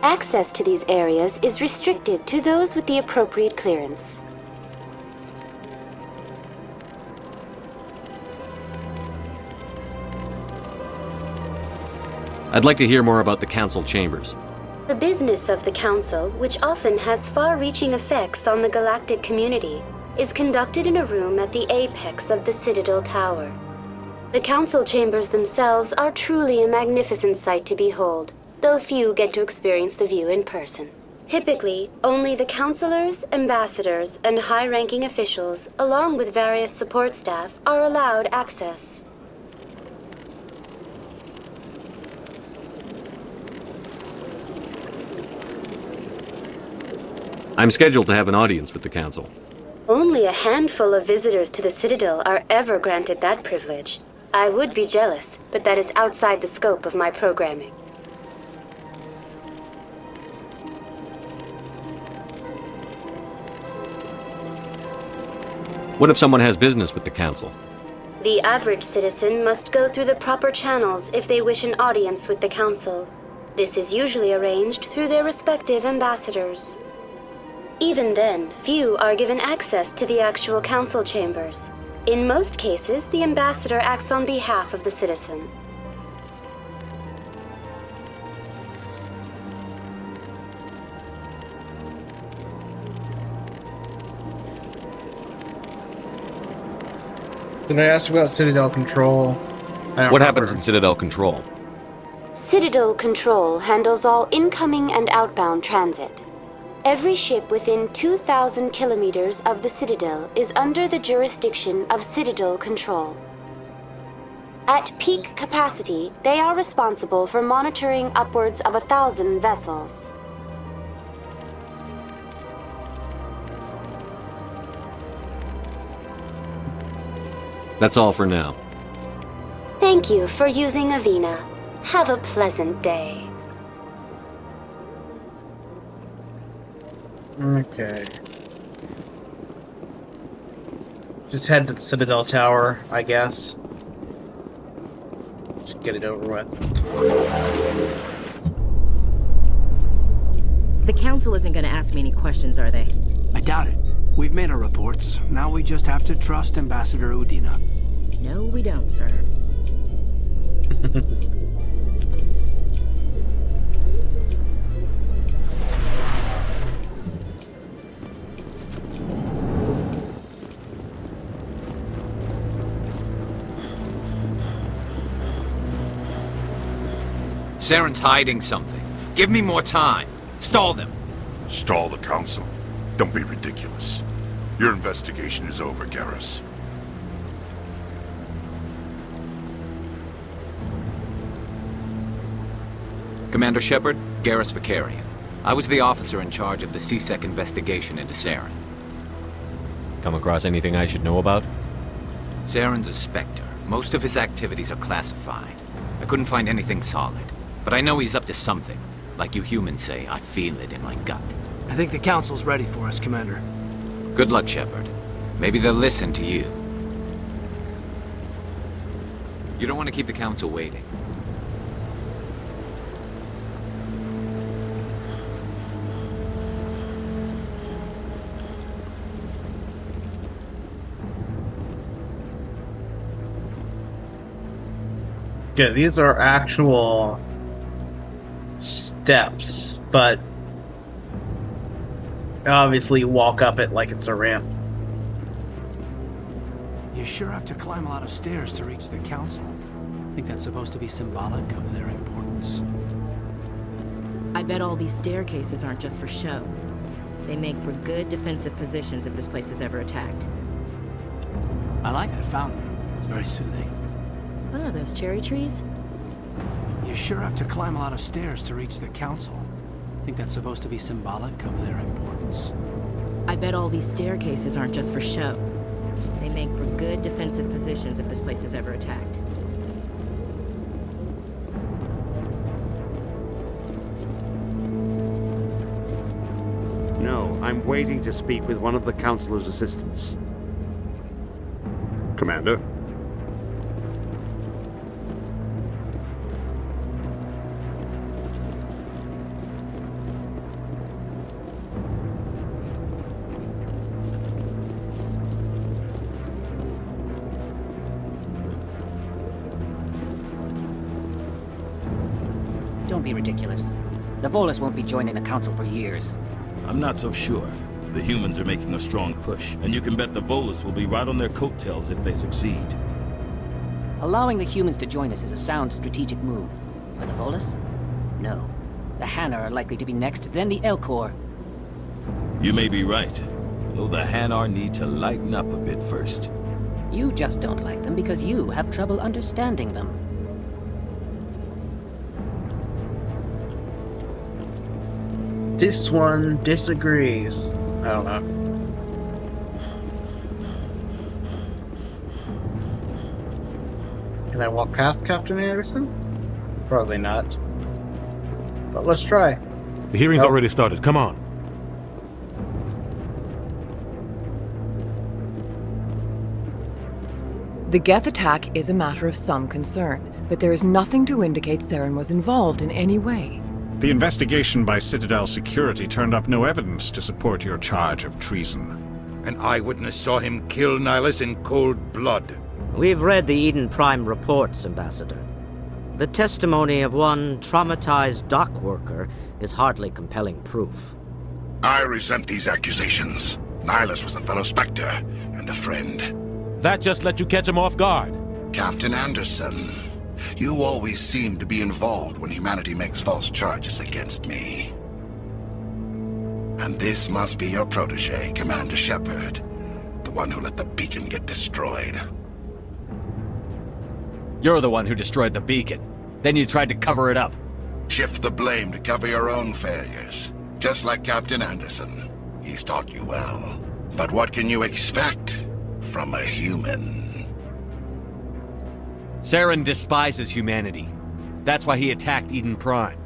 Access to these areas is restricted to those with the appropriate clearance. I'd like to hear more about the council chambers. The business of the council, which often has far-reaching effects on the galactic community, is conducted in a room at the apex of the Citadel Tower. The council chambers themselves are truly a magnificent sight to behold, though few get to experience the view in person. Typically, only the councilors, ambassadors, and high-ranking officials, along with various support staff, are allowed access. I'm scheduled to have an audience with the council. Only a handful of visitors to the Citadel are ever granted that privilege. I would be jealous, but that is outside the scope of my programming. What if someone has business with the council? The average citizen must go through the proper channels if they wish an audience with the council. This is usually arranged through their respective ambassadors. Even then, few are given access to the actual council chambers. In most cases, the ambassador acts on behalf of the citizen. Did I ask about Citadel Control? What happens in Citadel Control? Citadel Control handles all incoming and outbound transit. Every ship within 2,000 kilometers of the Citadel is under the jurisdiction of Citadel Control. At peak capacity, they are responsible for monitoring upwards of 1,000 vessels. That's all for now. Thank you for using Avina. Have a pleasant day. Okay. Just head to the Citadel Tower, I guess. Just get it over with. The council isn't going to ask me any questions, are they? I doubt it. We've made our reports. Now we just have to trust Ambassador Udina. No, we don't, sir. Saren's hiding something. Give me more time. Stall them. Stall the council? Don't be ridiculous. Your investigation is over, Garrus. Commander Shepard, Garrus Vicarian. I was the officer in charge of the CSEC investigation into Saren. Come across anything I should know about? Saren's a Spectre. Most of his activities are classified. I couldn't find anything solid. But I know he's up to something. Like you humans say, I feel it in my gut. I think the council's ready for us, Commander. Good luck, Shepard. Maybe they'll listen to you. You don't want to keep the council waiting. Yeah, these are actual steps, but obviously walk up it like it's a ramp. You sure have to climb a lot of stairs to reach the council. Think that's supposed to be symbolic of their importance? I bet all these staircases aren't just for show. They make for good defensive positions if this place is ever attacked. I like that fountain. It's very soothing. What are those, cherry trees? You sure have to climb a lot of stairs to reach the council. Think that's supposed to be symbolic of their importance? I bet all these staircases aren't just for show. They make for good defensive positions if this place is ever attacked. No, I'm waiting to speak with one of the Councilor's assistants. Commander? Don't be ridiculous. The Volus won't be joining the Council for years. I'm not so sure. The humans are making a strong push, and you can bet the Volus will be right on their coattails if they succeed. Allowing the humans to join us is a sound strategic move. But the Volus? No. The Hanar are likely to be next, then the Elcor. You may be right, though the Hanar need to lighten up a bit first. You just don't like them because you have trouble understanding them. This one disagrees. I don't know. Can I walk past Captain Anderson? Probably not. But let's try. The hearing's already started. Come on. The Geth attack is a matter of some concern, but there is nothing to indicate Saren was involved in any way. The investigation by Citadel Security turned up no evidence to support your charge of treason. An eyewitness saw him kill Nihilus in cold blood. We've read the Eden Prime reports, Ambassador. The testimony of one traumatized dock worker is hardly compelling proof. I resent these accusations. Nihilus was a fellow Spectre and a friend. That just let you catch him off guard. Captain Anderson, you always seem to be involved when humanity makes false charges against me. And this must be your protege, Commander Shepard, the one who let the beacon get destroyed. You're the one who destroyed the beacon. Then you tried to cover it up. Shift the blame to cover your own failures, just like Captain Anderson. He's taught you well. But what can you expect from a human? Saren despises humanity. That's why he attacked Eden Prime.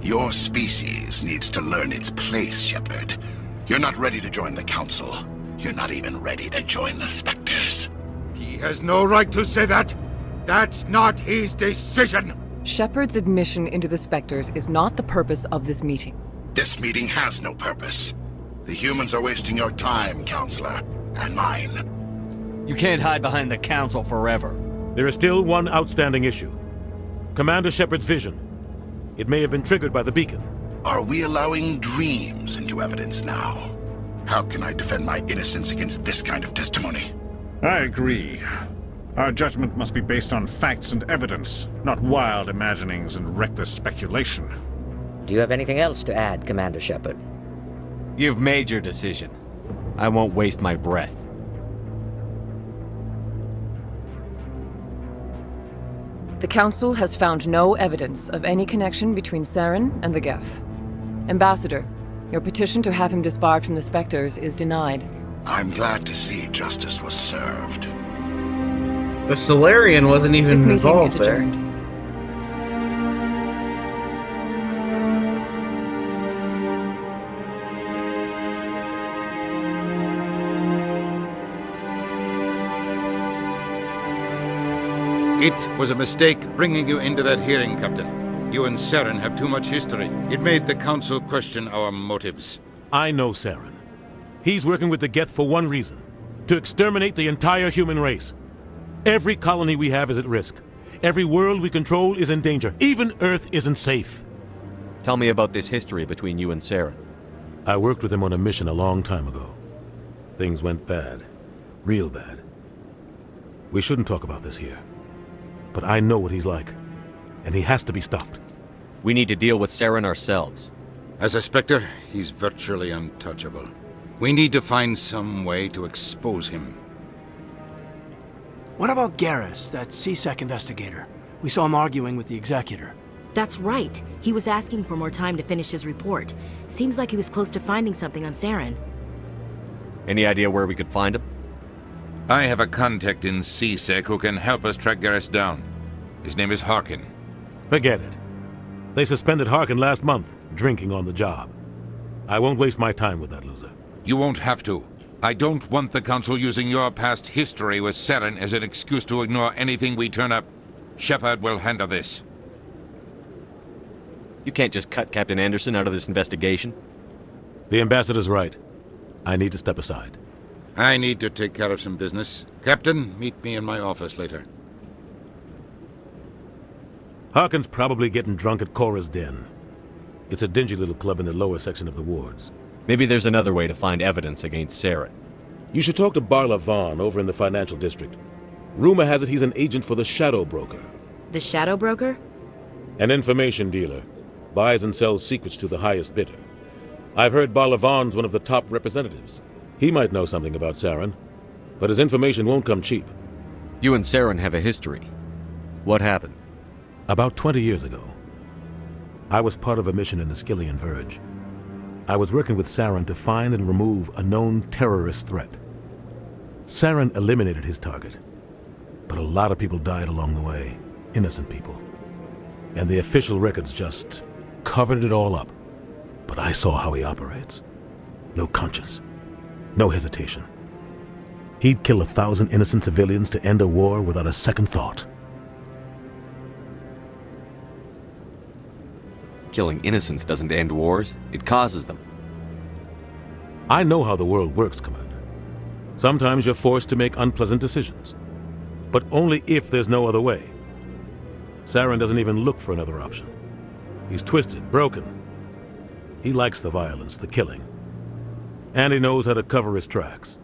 Your species needs to learn its place, Shepard. You're not ready to join the Council. You're not even ready to join the Spectres. He has no right to say that. That's not his decision. Shepard's admission into the Spectres is not the purpose of this meeting. This meeting has no purpose. The humans are wasting your time, Counselor, and mine. You can't hide behind the Council forever. There is still one outstanding issue. Commander Shepard's vision. It may have been triggered by the beacon. Are we allowing dreams into evidence now? How can I defend my innocence against this kind of testimony? I agree. Our judgment must be based on facts and evidence, not wild imaginings and reckless speculation. Do you have anything else to add, Commander Shepard? You've made your decision. I won't waste my breath. The Council has found no evidence of any connection between Saren and the Geth. Ambassador, your petition to have him disbarred from the Spectres is denied. I'm glad to see justice was served. The Solarian wasn't even This meeting involved is there. adjourned. It was a mistake bringing you into that hearing, Captain. You and Saren have too much history. It made the Council question our motives. I know Saren. He's working with the Geth for one reason. To exterminate the entire human race. Every colony we have is at risk. Every world we control is in danger. Even Earth isn't safe. Tell me about this history between you and Saren. I worked with him on a mission a long time ago. Things went bad. Real bad. We shouldn't talk about this here. but I know what he's like, and he has to be stopped. We need to deal with Saren ourselves. As a Spectre, he's virtually untouchable. We need to find some way to expose him. What about Garrus, that CSEC investigator? We saw him arguing with the Executor. That's right. He was asking for more time to finish his report. Seems like he was close to finding something on Saren. Any idea where we could find him? I have a contact in CSEC who can help us track Garrus down. His name is Harkin. Forget it. They suspended Harkin last month, drinking on the job. I won't waste my time with that loser. You won't have to. I don't want the Council using your past history with Saren as an excuse to ignore anything we turn up. Shepard will handle this. You can't just cut Captain Anderson out of this investigation. The ambassador's right. I need to step aside. I need to take care of some business. Captain, meet me in my office later. Harkin's probably getting drunk at Cora's Den. It's a dingy little club in the lower section of the wards. Maybe there's another way to find evidence against Saren. You should talk to Barla Vaughn over in the financial district. Rumor has it he's an agent for the Shadow Broker. The Shadow Broker? An information dealer. Buys and sells secrets to the highest bidder. I've heard Barla Vaughn's one of the top representatives. He might know something about Saren, but his information won't come cheap. You and Saren have a history. What happened? About 20 years ago, I was part of a mission in the Skillian Verge. I was working with Saren to find and remove a known terrorist threat. Saren eliminated his target, but a lot of people died along the way, innocent people. And the official records just covered it all up. But I saw how he operates. No conscience, no hesitation. He'd kill 1,000 innocent civilians to end a war without a second thought. Killing innocents doesn't end wars, it causes them. I know how the world works, Commander. Sometimes you're forced to make unpleasant decisions, but only if there's no other way. Saren doesn't even look for another option. He's twisted, broken. He likes the violence, the killing, and he knows how to cover his tracks.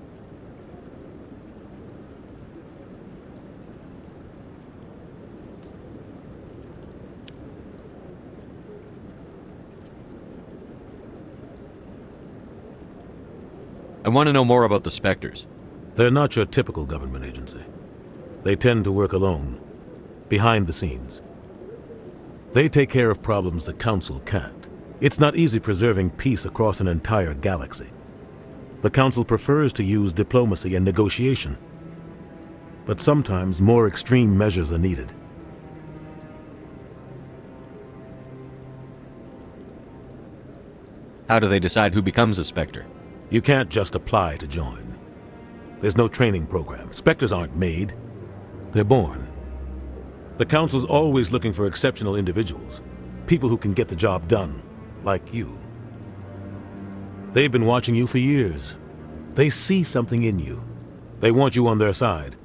I want to know more about the Spectres. They're not your typical government agency. They tend to work alone, behind the scenes. They take care of problems the Council can't. It's not easy preserving peace across an entire galaxy. The Council prefers to use diplomacy and negotiation, but sometimes more extreme measures are needed. How do they decide who becomes a Spectre? You can't just apply to join. There's no training program. Spectres aren't made. They're born. The Council's always looking for exceptional individuals, people who can get the job done, like you. They've been watching you for years. They see something in you. They want you on their side.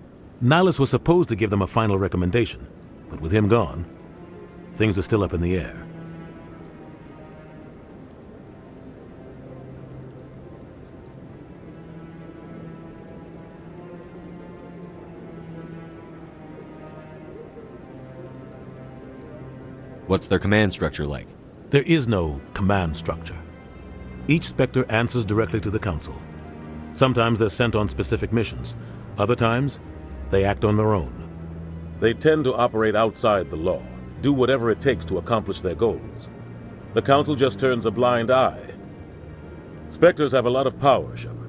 Nihilus was supposed to give them a final recommendation, but with him gone, things are still up in the air. What's their command structure like? There is no command structure. Each Spectre answers directly to the Council. Sometimes they're sent on specific missions. Other times, they act on their own. They tend to operate outside the law, do whatever it takes to accomplish their goals. The Council just turns a blind eye. Spectres have a lot of power, Shepard.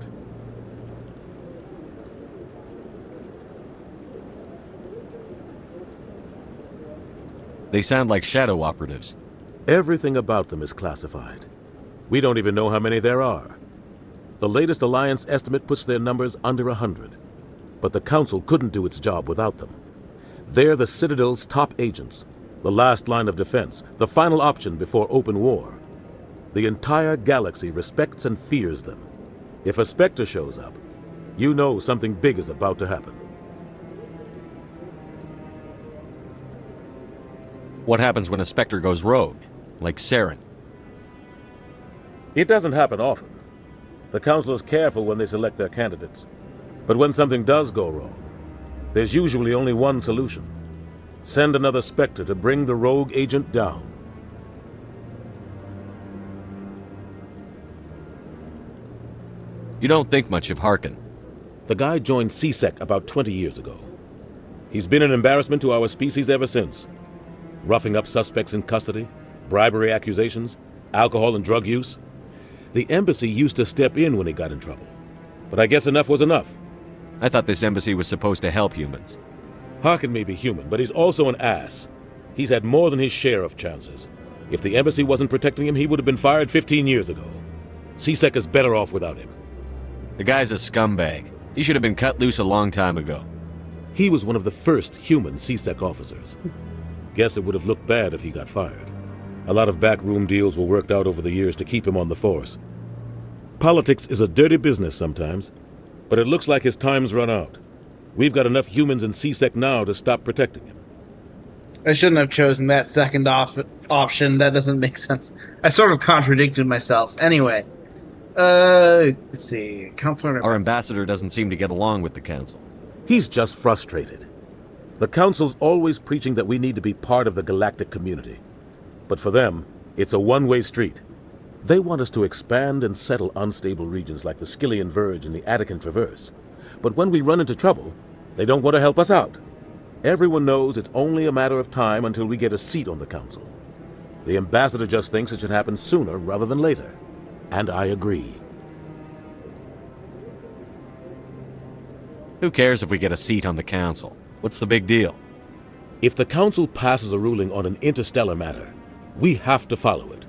They sound like shadow operatives. Everything about them is classified. We don't even know how many there are. The latest Alliance estimate puts their numbers under 100. But the Council couldn't do its job without them. They're the Citadel's top agents, the last line of defense, the final option before open war. The entire galaxy respects and fears them. If a Spectre shows up, you know something big is about to happen. What happens when a Spectre goes rogue, like Saren? It doesn't happen often. The Council is careful when they select their candidates. But when something does go wrong, there's usually only one solution. Send another Spectre to bring the rogue agent down. You don't think much of Harkin. The guy joined CSEC about 20 years ago. He's been an embarrassment to our species ever since. Roughing up suspects in custody, bribery accusations, alcohol and drug use. The embassy used to step in when he got in trouble. But I guess enough was enough. I thought this embassy was supposed to help humans. Harkin may be human, but he's also an ass. He's had more than his share of chances. If the embassy wasn't protecting him, he would have been fired 15 years ago. CSEC is better off without him. The guy's a scumbag. He should have been cut loose a long time ago. He was one of the first human CSEC officers. Guess it would have looked bad if he got fired. A lot of backroom deals were worked out over the years to keep him on the force. Politics is a dirty business sometimes, but it looks like his time's run out. We've got enough humans in CSEC now to stop protecting him. I shouldn't have chosen that second option. That doesn't make sense. I sort of contradicted myself. Anyway, let's see. Our ambassador doesn't seem to get along with the council. He's just frustrated. The council's always preaching that we need to be part of the galactic community. But for them, it's a one-way street. They want us to expand and settle unstable regions like the Skillian Verge and the Attican Traverse. But when we run into trouble, they don't want to help us out. Everyone knows it's only a matter of time until we get a seat on the council. The ambassador just thinks it should happen sooner rather than later. And I agree. Who cares if we get a seat on the council? What's the big deal? If the council passes a ruling on an interstellar matter, we have to follow it.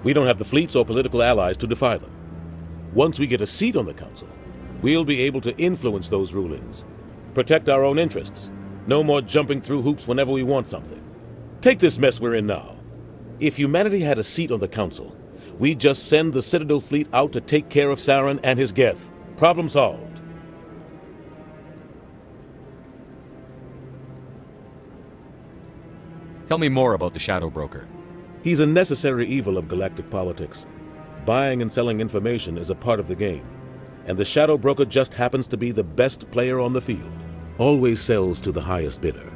We don't have the fleets or political allies to defy them. Once we get a seat on the council, we'll be able to influence those rulings, protect our own interests. No more jumping through hoops whenever we want something. Take this mess we're in now. If humanity had a seat on the council, we'd just send the Citadel fleet out to take care of Saren and his Geth. Problem solved. Tell me more about the Shadow Broker. He's a necessary evil of galactic politics. Buying and selling information is a part of the game, and the Shadow Broker just happens to be the best player on the field. Always sells to the highest bidder.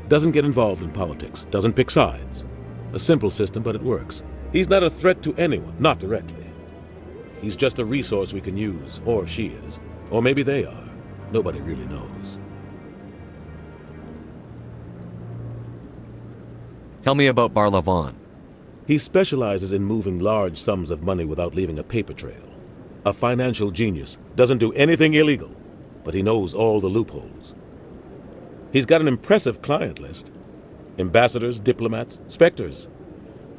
Doesn't get involved in politics, doesn't pick sides. A simple system, but it works. He's not a threat to anyone, not directly. He's just a resource we can use, or she is. Or maybe they are. Nobody really knows. Tell me about Barlavon. He specializes in moving large sums of money without leaving a paper trail. A financial genius, doesn't do anything illegal, but he knows all the loopholes. He's got an impressive client list. Ambassadors, diplomats, specters.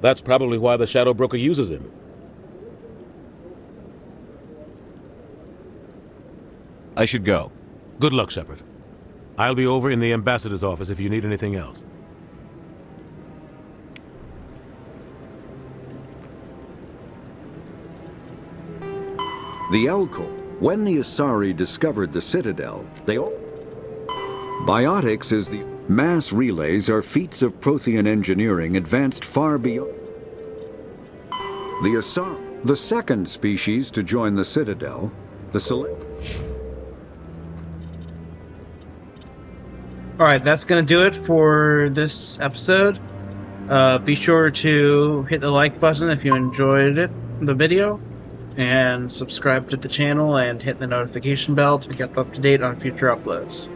That's probably why the Shadow Broker uses him. I should go. Good luck, Shepard. I'll be over in the ambassador's office if you need anything else. The Elcor. When the Asari discovered the Citadel, they all... Biotics is the... Mass relays are feats of Prothean engineering advanced far beyond... The Asari, the second species to join the Citadel, Alright, that's going to do it for this episode. Be sure to hit the like button if you enjoyed the video, and subscribe to the channel and hit the notification bell to get up to date on future uploads.